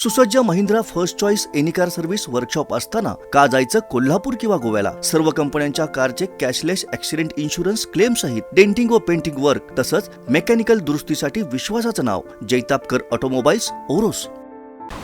सुसज्ज Mahindra first choice any car service workshop असताना का जायचं कोल्हापूर किंवा गोव्याला? सर्व कंपन्यांच्या कारचे कॅशलेस ॲक्सिडेंट इन्शुरन्स क्लेम सहित डेंटिंग व पेंटिंग वर्क तसंच मेकॅनिकल दुरुस्तीसाठी विश्वासाचं नाव जैतापकर ऑटोमोबाईल्स ओरोस.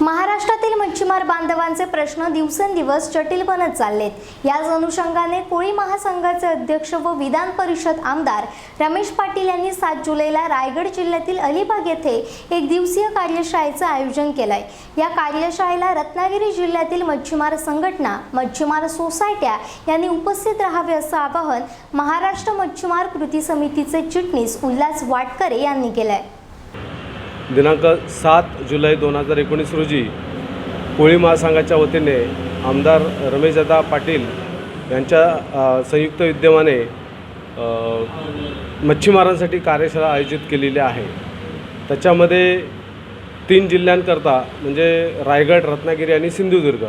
महाराष्ट्रातील मच्छीमार बांधवांचे प्रश्न दिवसेंदिवस जटिल बनत चाललेत. याच अनुषंगाने कोळी महासंघाचे अध्यक्ष व विधान परिषद आमदार रमेश पाटील यांनी 7 जुलैला रायगड जिल्ह्यातील अलिबाग येथे एक दिवसीय कार्यशाळेचे आयोजन केलंय. या कार्यशाळेला रत्नागिरी जिल्ह्यातील मच्छीमार संघटना, मच्छीमार सोसायट्या यांनी उपस्थित राहावे असं आवाहन महाराष्ट्र मच्छीमार कृती समितीचे चिटणीस उल्हास वाटकरे यांनी केलंय. दिनांक 7 जुलै 2019 रोजी कोळी महासंघाच्या वतीने आमदार रमेशदादा पाटील यांच्या संयुक्त विद्यमाने मच्छीमारांसाठी कार्यशाळा आयोजित केलेली आहे. त्याच्यामध्ये 3 जिल्ह्यांकरता म्हणजे रायगड, रत्नागिरी आणि सिंधुदुर्ग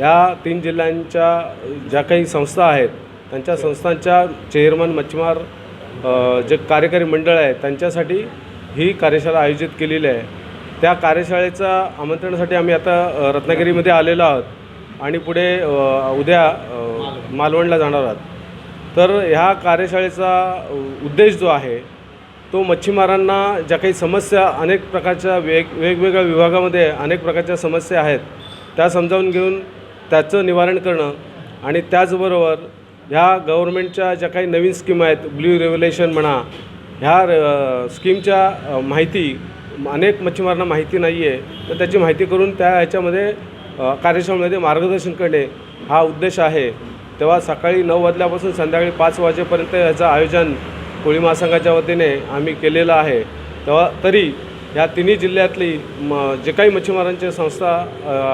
या 3 जिल्ह्यांच्या ज्या काही संस्था आहेत त्यांच्या संस्थांच्या चेअरमन मच्छीमार जे कार्यकारी मंडळ आहे त्यांच्यासाठी ही कार्यशाळा आयोजित केलेली आहे. त्या कार्यशाळेच्या आमंत्रणासाठी आम्ही आता रत्नागिरीमध्ये आलेलो आहोत आणि पुढे उद्या मालवणला जाणार आहोत. तर ह्या कार्यशाळेचा उद्देश जो आहे तो मच्छीमारांना ज्या काही समस्या अनेक प्रकारच्या वेगवेगळ्या विभागामध्ये अनेक प्रकारच्या समस्या आहेत त्या समजावून घेऊन त्याचं निवारण करणं आणि त्याचबरोबर ह्या गव्हर्नमेंटच्या ज्या काही नवीन स्कीम आहेत, ब्ल्यू रेव्होल्युशन म्हणा, ह्या स्कीमच्या माहिती अनेक मच्छीमारांना माहिती नाही आहे, तर त्याची माहिती करून त्या ह्याच्यामध्ये कार्यशाळेमध्ये मार्गदर्शन करणे हा उद्देश आहे. तेव्हा सकाळी 9 वाजल्यापासून संध्याकाळी 5 वाजेपर्यंत याचं आयोजन कोळी महासंघाच्या वतीने आम्ही केलेलं आहे. तेव्हा तरी ह्या तिन्ही जिल्ह्यातली जे काही मच्छीमारांच्या संस्था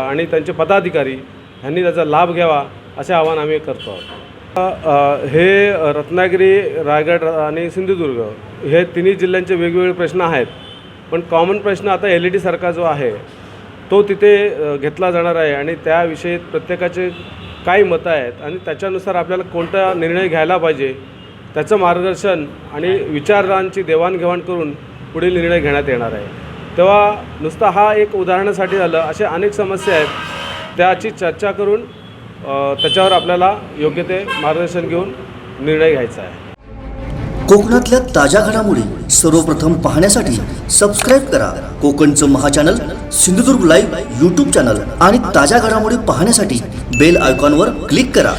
आणि त्यांचे पदाधिकारी यांनी त्याचा लाभ घ्यावा असे आवाहन आम्ही करतो आहोत. हे रत्नागिरी, रायगड आणि सिंधुदुर्ग हे तिन्ही जिल्ह्यांचे वेगवेगळे प्रश्न आहेत, पण कॉमन प्रश्न आता LED सारखा जो आहे तो तिथे घेतला जाणार आहे आणि त्याविषयी प्रत्येकाचे काय मतं आहेत आणि त्याच्यानुसार आपल्याला कोणता निर्णय घ्यायला पाहिजे त्याचं मार्गदर्शन आणि विचारांची देवाणघेवाण करून पुढील निर्णय घेण्यात येणार आहे. तेव्हा नुसता हा एक उदाहरणासाठी झालं, असे अनेक समस्या आहेत त्याची चर्चा करून त्याच्यावर आपल्याला योग्य ते मार्गदर्शन घेऊन निर्णय घ्यायचा आहे. कोकणातल्या ताज्या घडामोडी सर्वप्रथम पाहण्यासाठी सबस्क्राईब करा कोकणचं महाचॅनल सिंधुदुर्ग लाईव्ह YouTube चॅनल आणि ताज्या घडामोडी पाहण्यासाठी बेल आयकॉनवर क्लिक करा.